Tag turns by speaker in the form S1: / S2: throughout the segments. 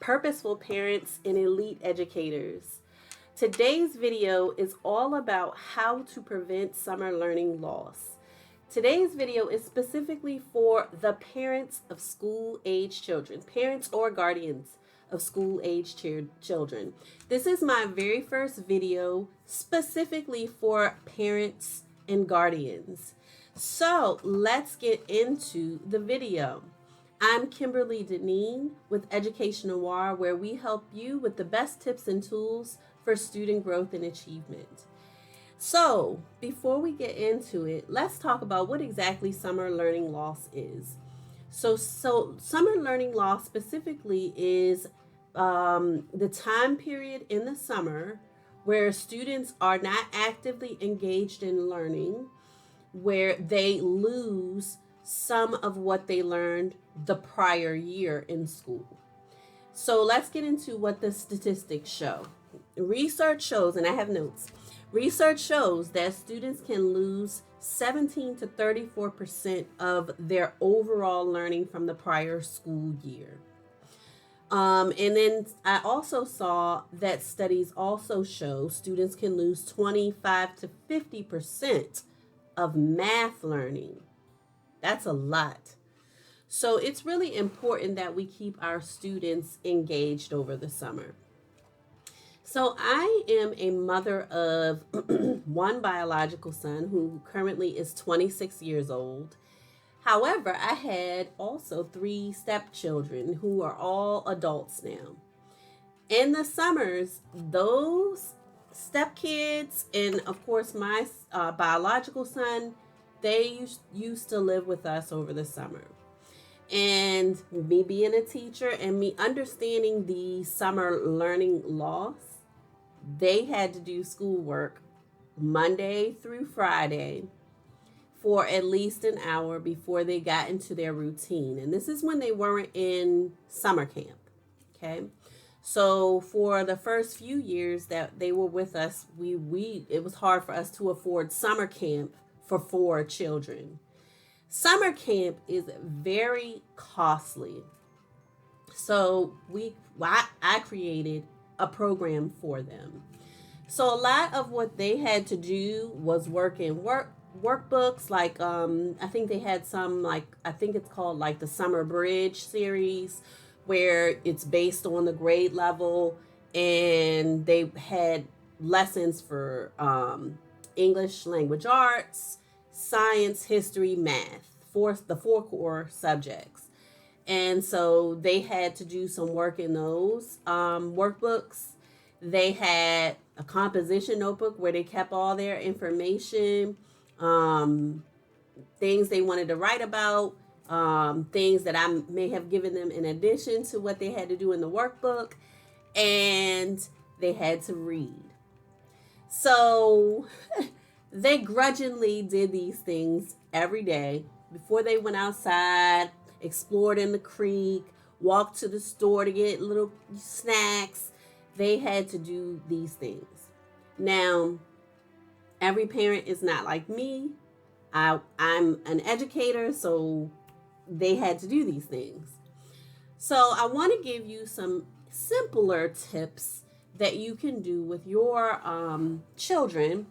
S1: purposeful parents and elite educators. Today's video is all about how to prevent summer learning loss. Today's video is specifically for the parents of school-age children, parents or guardians of school-age children. This is my very first video specifically for parents and guardians. So let's get into the video. I'm Kimberly Deneen with Education Noir, where we help you with the best tips and tools for student growth and achievement. So before we get into it, let's talk about what exactly summer learning loss is. So summer learning loss specifically is the time period in the summer where students are not actively engaged in learning, where they lose some of what they learned the prior year in school. So let's get into what the statistics show. Research shows, and I have notes, research shows that students can lose 17 to 34% of their overall learning from the prior school year. And then I also saw that studies also show students can lose 25 to 50% of math learning. That's a lot. So it's really important that we keep our students engaged over the summer. So I am a mother of one biological son who currently is 26 years old. However, I had also 3 stepchildren who are all adults now. In the summers, those stepkids and of course my biological son, they used to live with us over the summer. And me being a teacher and me understanding the summer learning loss, they had to do schoolwork Monday through Friday for at least an hour before they got into their routine. And this is when they weren't in summer camp, okay? So for the first few years that they were with us, it was hard for us to afford summer camp for 4 children. Summer camp is very costly. So I created a program for them. So a lot of what they had to do was work in workbooks, like I think they had some, like I think it's called like the Summer Bridge series, where it's based on the grade level, and they had lessons for English language arts, science, history, math, the 4 core subjects. And so they had to do some work in those workbooks. They had a composition notebook where they kept all their information, things they wanted to write about, things that I may have given them in addition to what they had to do in the workbook, and they had to read. So they grudgingly did these things every day before they went outside, explored in the creek, walked to the store to get little snacks. They had to do these things. Now, every parent is not like me. I'm an educator, so they had to do these things. So I want to give you some simpler tips that you can do with your children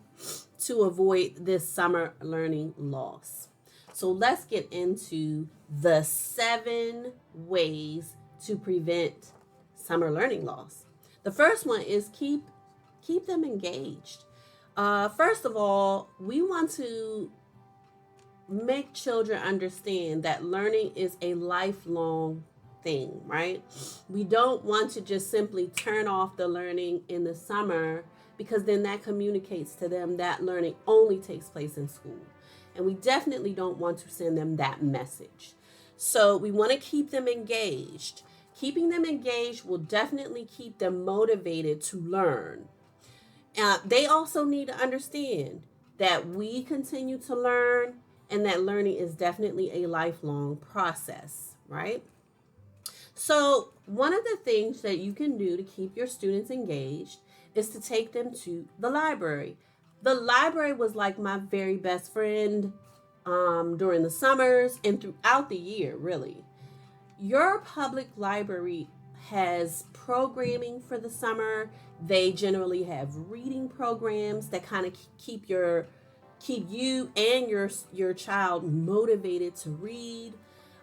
S1: to avoid this summer learning loss. So let's get into the 7 ways to prevent summer learning loss. The first one is keep them engaged. First of all, we want to make children understand that learning is a lifelong thing, right? We don't want to just simply turn off the learning in the summer, because then that communicates to them that learning only takes place in school. And we definitely don't want to send them that message. So we want to keep them engaged. Keeping them engaged will definitely keep them motivated to learn. They also need to understand that we continue to learn and that learning is definitely a lifelong process, right? So one of the things that you can do to keep your students engaged is to take them to the library. The library was like my very best friend during the summers and throughout the year, really. Your public library has programming for the summer. They generally have reading programs that kind of keep you and your child motivated to read.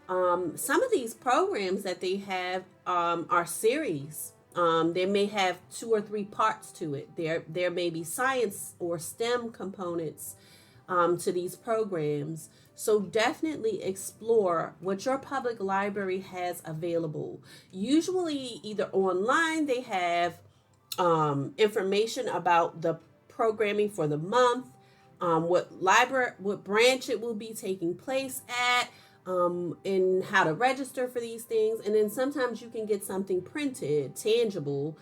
S1: Some of these programs that they have are series. They may have 2 or 3 parts to it. There may be science or STEM components to these programs. So definitely explore what your public library has available. Usually, either online, they have information about the programming for the month, what branch it will be taking place at, and how to register for these things. And then sometimes you can get something printed, tangible,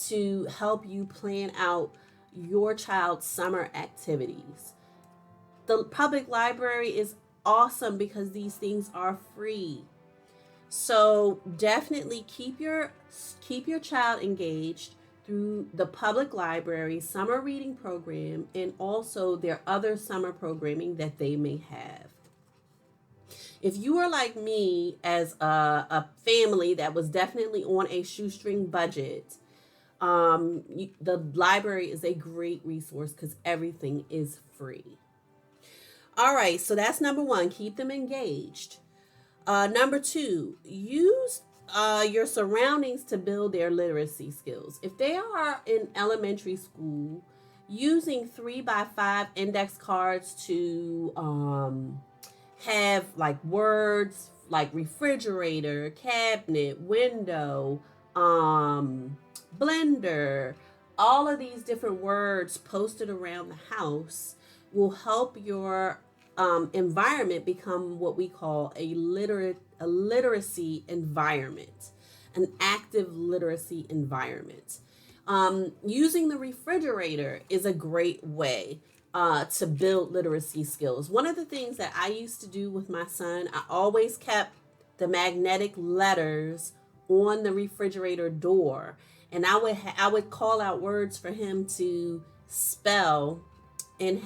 S1: to help you plan out your child's summer activities. The public library is awesome because these things are free. So definitely keep your child engaged through the public library summer reading program and also their other summer programming that they may have. If you are like me, as a family that was definitely on a shoestring budget, the library is a great resource because everything is free. All right, so that's number one. Keep them engaged. Number two, use your surroundings to build their literacy skills. If they are in elementary school, using 3x5 index cards to have like words like refrigerator, cabinet, window, blender, all of these different words posted around the house will help your environment become what we call a literacy environment, an active literacy environment. Using the refrigerator is a great way to build literacy skills. One of the things that I used to do with my son, I always kept the magnetic letters on the refrigerator door, and I would call out words for him to spell. And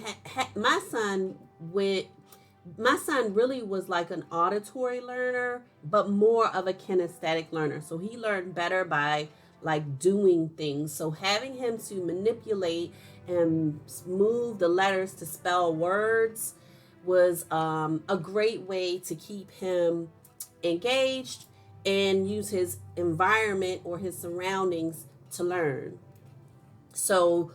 S1: my son really was like an auditory learner, but more of a kinesthetic learner. So he learned better by like doing things. So having him to manipulate and move the letters to spell words was a great way to keep him engaged and use his environment or his surroundings to learn. So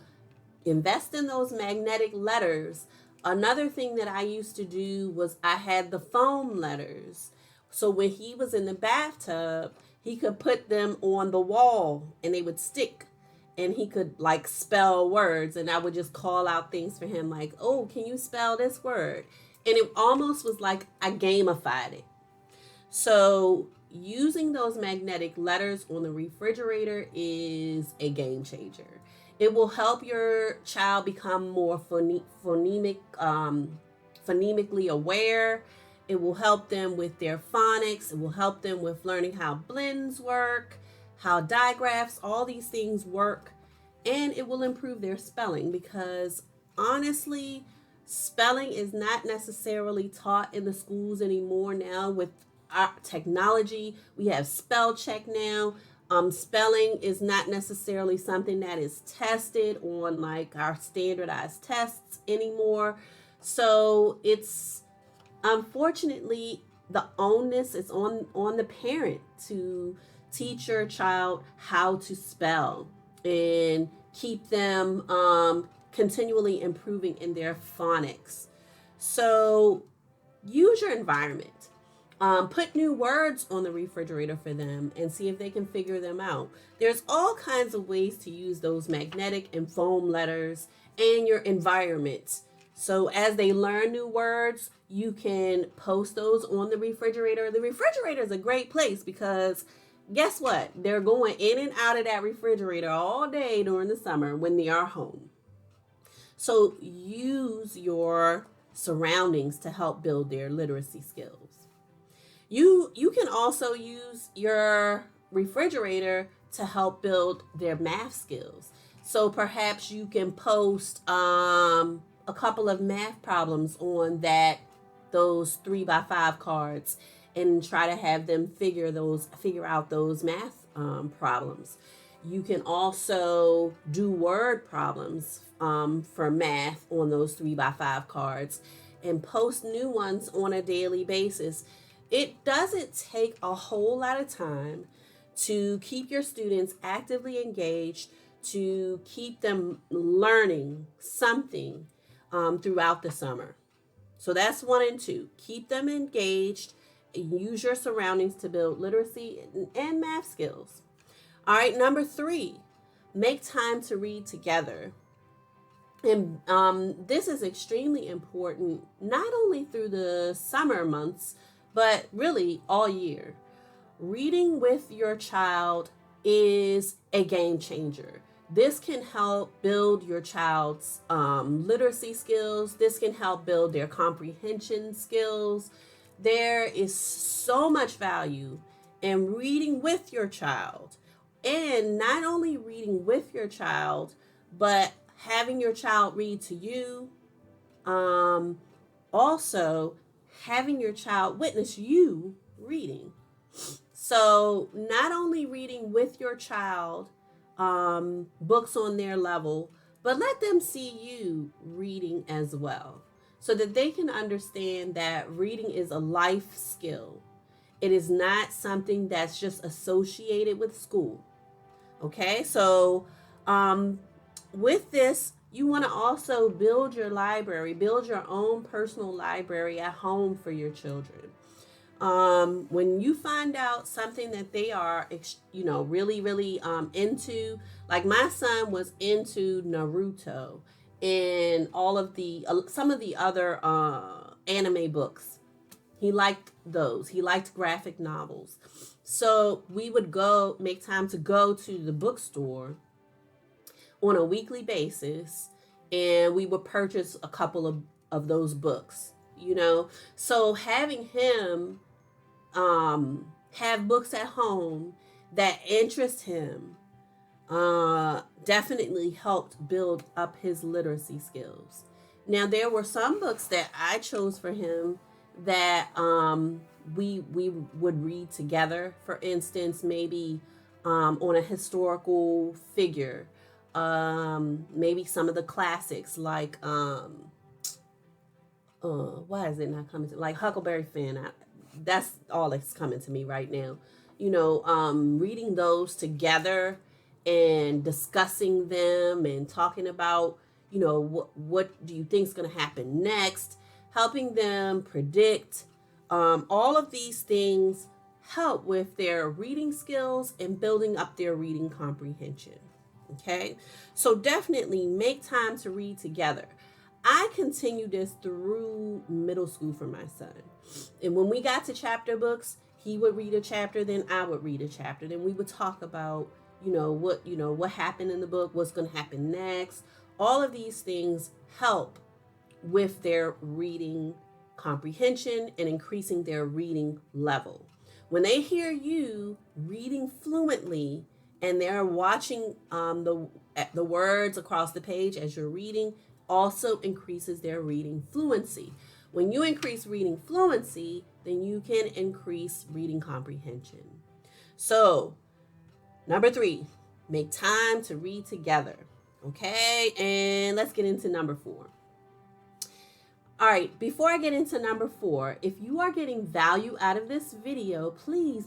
S1: invest in those magnetic letters. Another thing that I used to do was I had the foam letters. So when he was in the bathtub, he could put them on the wall and they would stick, and he could like spell words, and I would just call out things for him like, "Oh, can you spell this word?" And it almost was like I gamified it. So using those magnetic letters on the refrigerator is a game changer. It will help your child become more phonemically aware. It will help them with their phonics. It will help them with learning how blends work, how digraphs, all these things work. And it will improve their spelling because honestly, spelling is not necessarily taught in the schools anymore now with our technology. We have spell check now. Spelling is not necessarily something that is tested on like our standardized tests anymore. So it's unfortunately the onus is on the parent to teach your child how to spell and keep them continually improving in their phonics. So use your environment. Put new words on the refrigerator for them and see if they can figure them out. There's all kinds of ways to use those magnetic and foam letters and your environment. So as they learn new words, you can post those on the refrigerator. The refrigerator is a great place because guess what? They're going in and out of that refrigerator all day during the summer when they are home. So use your surroundings to help build their literacy skills. You can also use your refrigerator to help build their math skills. So perhaps you can post a couple of math problems on those 3x5 cards and try to have them figure out those math problems. You can also do word problems for math on those 3x5 cards and post new ones on a daily basis. It doesn't take a whole lot of time to keep your students actively engaged, to keep them learning something throughout the summer. So that's 1 and 2. Keep them engaged and use your surroundings to build literacy and math skills. All right, number 3, make time to read together. And this is extremely important, not only through the summer months, but really all year. Reading with your child is a game changer. This can help build your child's literacy skills. This can help build their comprehension skills. There is so much value in reading with your child. And not only reading with your child, but having your child read to you. Also, having your child witness you reading. So, not only reading with your child books on their level, but let them see you reading as well so that they can understand that reading is a life skill. It is not something that's just associated with school. Okay, so with this, you want to also build your library, build your own personal library at home for your children. When you find out something that they are, really into, like my son was into Naruto and all of the some of the other anime books. He liked those. He liked graphic novels. So we would go make time to go to the bookstore on a weekly basis, and we would purchase a couple of those books, So having him have books at home that interest him definitely helped build up his literacy skills. Now, there were some books that I chose for him that we would read together. For instance, maybe on a historical figure, maybe some of the classics like why is it not coming to like Huckleberry Finn? That's all that's coming to me right now. Reading those together and discussing them and talking about, what do you think is going to happen next, helping them predict. All of these things help with their reading skills and building up their reading comprehension. Okay, so definitely make time to read together. I continued this through middle school for my son. And when we got to chapter books, he would read a chapter, then I would read a chapter. Then we would talk about, what happened in the book, what's going to happen next. All of these things help with their reading comprehension and increasing their reading level. When they hear you reading fluently and they're watching the words across the page as you're reading, also increases their reading fluency. When you increase reading fluency, then you can increase reading comprehension. So, number 3, make time to read together. Okay, and let's get into number 4. All right, before I get into number 4, if you are getting value out of this video, please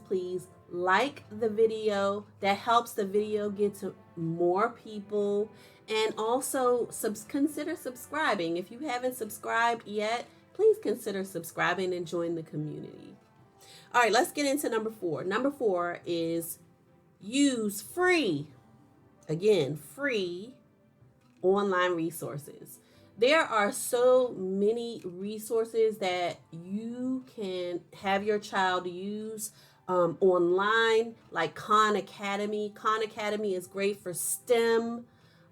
S1: like the video. That helps the video get to more people. And also consider subscribing. If you haven't subscribed yet, please consider subscribing and join the community. All right, let's get into number 4. Number 4 is use free online resources. There are so many resources that you can have your child use online, like Khan Academy. Khan Academy is great for STEM.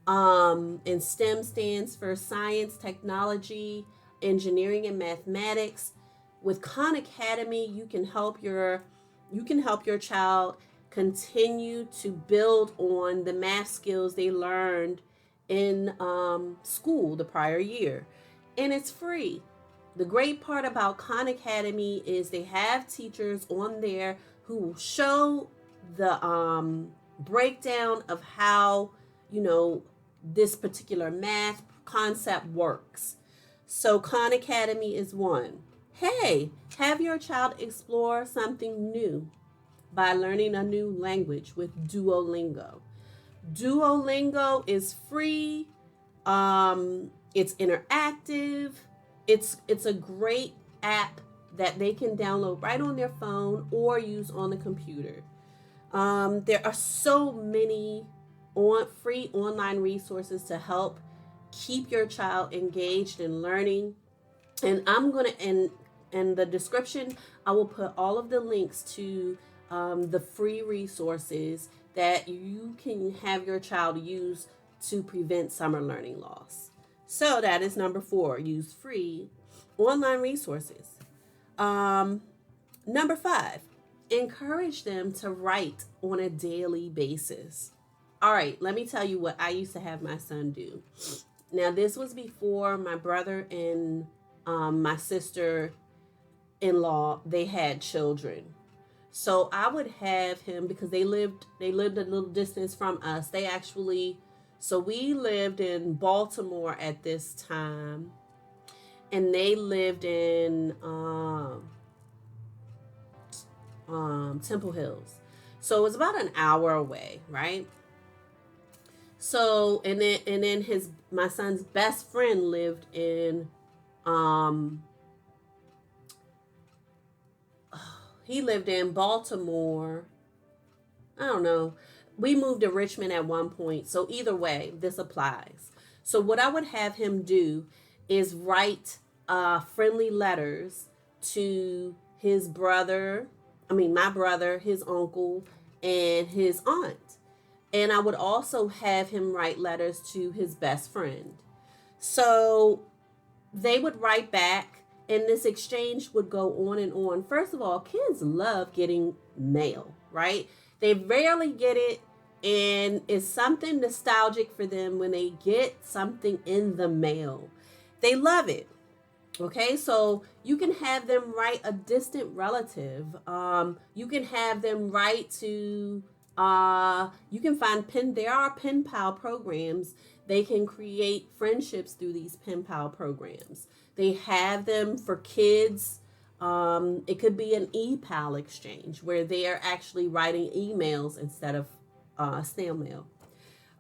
S1: And STEM stands for science, technology, engineering, and mathematics. With Khan Academy, you can help your child continue to build on the math skills they learned in school the prior year, and it's free. The great part about Khan Academy is they have teachers on there who show the breakdown of how, you know, this particular math concept works. So Khan Academy is one. Hey, have your child explore something new by learning a new language with Duolingo. Duolingo is free. It's interactive. It's a great app that they can download right on their phone or use on the computer. There are so many free online resources to help keep your child engaged in learning. And I'm gonna in the description, I will put all of the links to the free resources that you can have your child use to prevent summer learning loss. So that is number 4. Use free online resources. Number 5, encourage them to write on a daily basis. All right, let me tell you what I used to have my son do. Now, this was before my brother and my sister-in-law, they had children. So I would have him, because they lived a little distance from us. So we lived in Baltimore at this time, and they lived in Temple Hills. So it was about an hour away, right? So and then my son's best friend lived in he lived in Baltimore. I don't know. We moved to Richmond at one point. So either way, this applies. So what I would have him do is write friendly letters to his brother, my brother, his uncle, and his aunt. And I would also have him write letters to his best friend. So they would write back, and this exchange would go on and on. First of all, kids love getting mail, right? They rarely get it, and it's something nostalgic for them when they get something in the mail. They love it. Okay, so you can have them write a distant relative. You can have them write to, you can find there are pen pal programs. They can create friendships through these pen pal programs. They have them for kids. It could be an e-pal exchange where they are actually writing emails instead of snail mail.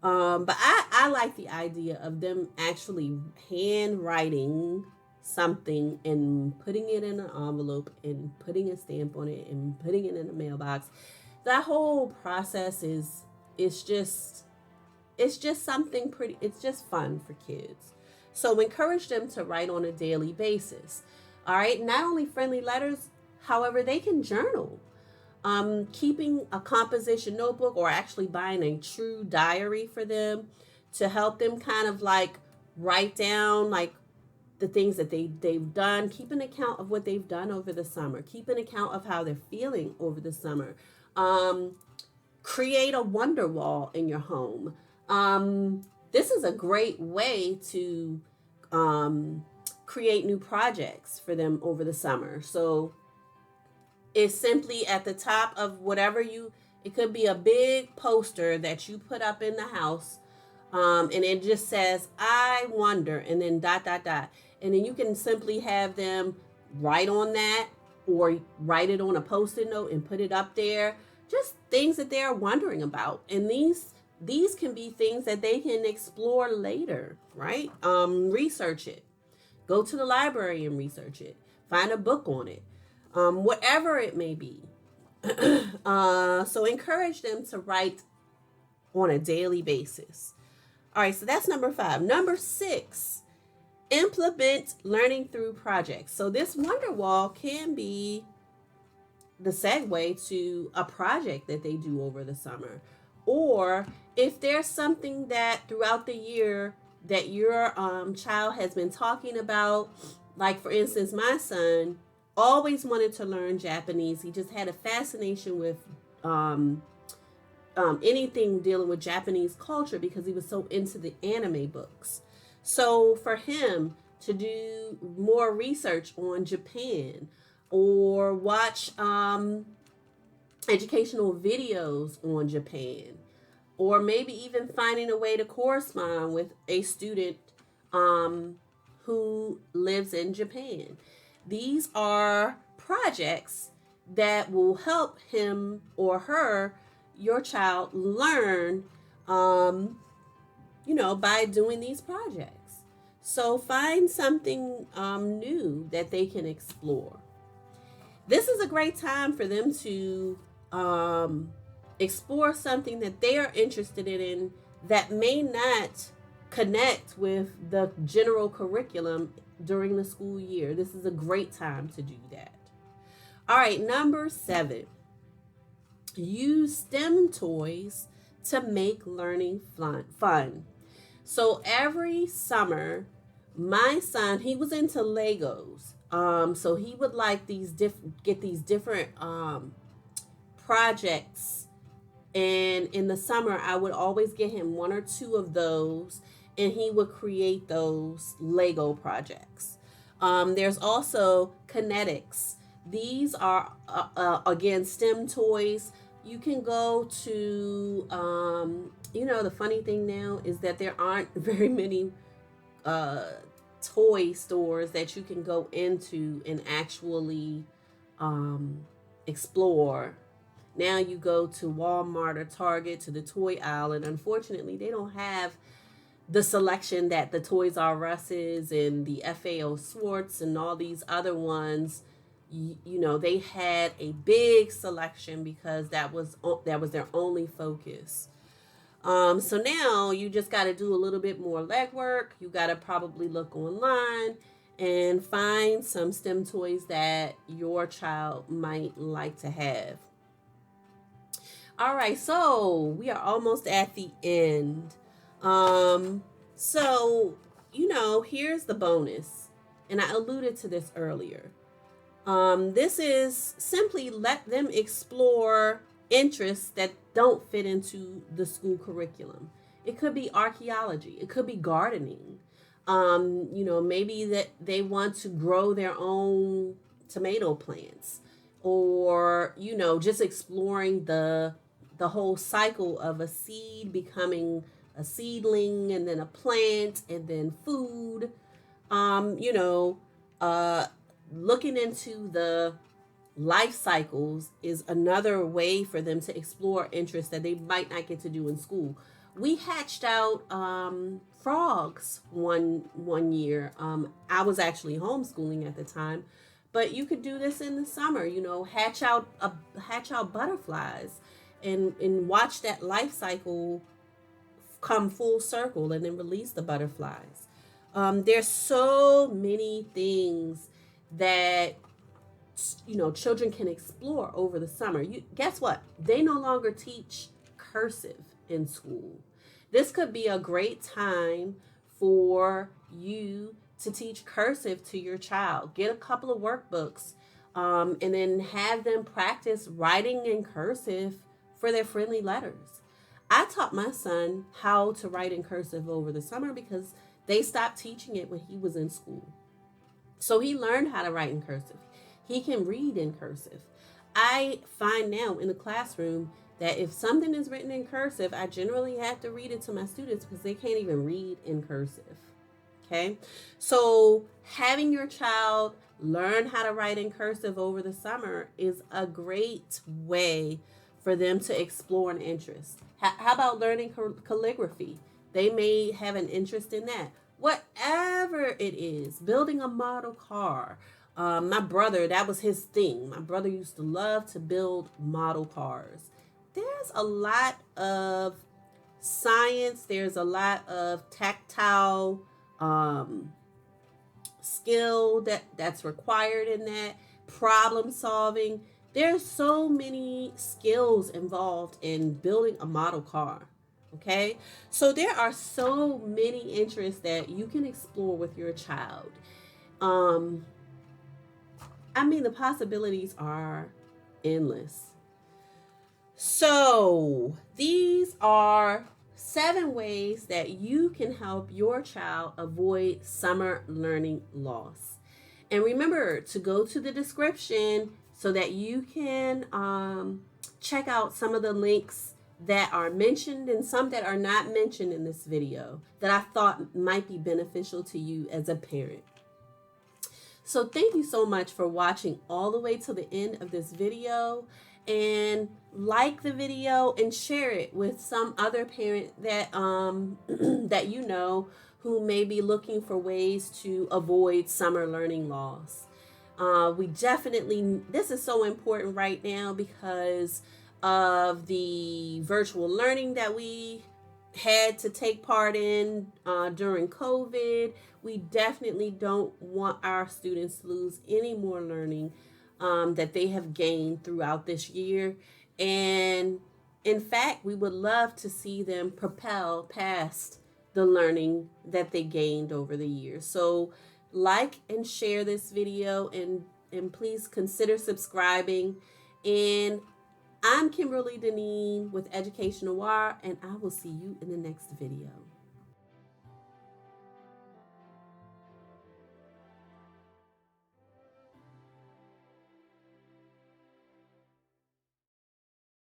S1: But I like the idea of them actually handwriting something and putting it in an envelope and putting a stamp on it and putting it in a mailbox. That whole process is just something pretty, it's just fun for kids. So encourage them to write on a daily basis. All right, not only friendly letters, however, they can journal. Keeping a composition notebook or actually buying a true diary for them to help them kind of like write down like the things that they've done. Keep an account of what they've done over the summer. Keep an account of how they're feeling over the summer. Create a wonder wall in your home. This is a great way to create new projects for them over the summer. So it's simply at the top of whatever it could be a big poster that you put up in the house. And it just says, I wonder, and then ... And then you can simply have them write on that or write it on a Post-it note and put it up there. Just things that they're wondering about. And these can be things that they can explore later, right? Research it. Go to the library and research it. Find a book on it. Whatever it may be. So encourage them to write on a daily basis. All right, so that's number 5. Number 6, implement learning through projects. So this wonder wall can be the segue to a project that they do over the summer. Or if there's something that throughout the year that your child has been talking about, like for instance, my son always wanted to learn Japanese. He just had a fascination with anything dealing with Japanese culture because he was so into the anime books. So for him to do more research on Japan or watch educational videos on Japan, or maybe even finding a way to correspond with a student um, who lives in Japan. These are projects that will help him or her, your child, learn, um, by doing these projects. So find something new that they can explore. This is a great time for them to um, explore something that they are interested in that may not connect with the general curriculum during the school year. This is a great time to do that. All right, number 7, use STEM toys to make learning fun. So every summer, my son, he was into Legos. So he would like get these different projects, and in the summer I would always get him one or two of those, and he would create those Lego projects. There's also kinetics. These are again STEM toys. You can go to the funny thing now is that there aren't very many uh, toy stores that you can go into and actually um, explore. Now you go to Walmart or Target to the toy aisle, and unfortunately, they don't have the selection that the Toys R Us's and the FAO Swartz and all these other ones. They had a big selection because that was their only focus. So now you just got to do a little bit more legwork. You got to probably look online and find some STEM toys that your child might like to have. All right, so we are almost at the end. So, here's the bonus, and I alluded to this earlier. This is simply let them explore interests that don't fit into the school curriculum. It could be archaeology, it could be gardening. Maybe that they want to grow their own tomato plants, or just exploring the whole cycle of a seed becoming a seedling and then a plant and then food. Um, you know, uh, Looking into the life cycles is another way for them to explore interests that they might not get to do in school. We hatched out frogs one year. I was actually homeschooling at the time, but you could do this in the summer. Hatch out butterflies, and watch that life cycle come full circle, and then release the butterflies. There's so many things that children can explore over the summer. You guess what? They no longer teach cursive in school. This could be a great time for you to teach cursive to your child. Get a couple of workbooks, and then have them practice writing in cursive for their friendly letters. I taught my son how to write in cursive over the summer because they stopped teaching it when he was in school. So he learned how to write in cursive. He can read in cursive. I find now in the classroom that if something is written in cursive, I generally have to read it to my students because they can't even read in cursive. Okay? So having your child learn how to write in cursive over the summer is a great way for them to explore an interest. How about learning calligraphy? They may have an interest in that. Whatever it is, building a model car. My brother, that was his thing. My brother used to love to build model cars. There's a lot of science, there's a lot of tactile skill that's required in that, problem solving. There's so many skills involved in building a model car. Okay, so there are so many interests that you can explore with your child. um the possibilities are endless. So these are 7 ways that you can help your child avoid summer learning loss. And remember to go to the description so that you can check out some of the links that are mentioned and some that are not mentioned in this video that I thought might be beneficial to you as a parent. So thank you so much for watching all the way to the end of this video, and like the video and share it with some other parent that that you know who may be looking for ways to avoid summer learning loss. We definitely, this is so important right now because of the virtual learning that we had to take part in during COVID. We definitely don't want our students to lose any more learning that they have gained throughout this year. And in fact, we would love to see them propel past the learning that they gained over the years. So like and share this video, and please consider subscribing. And I'm Kimberly Deneen with Education Noir, and I will see you in the next video.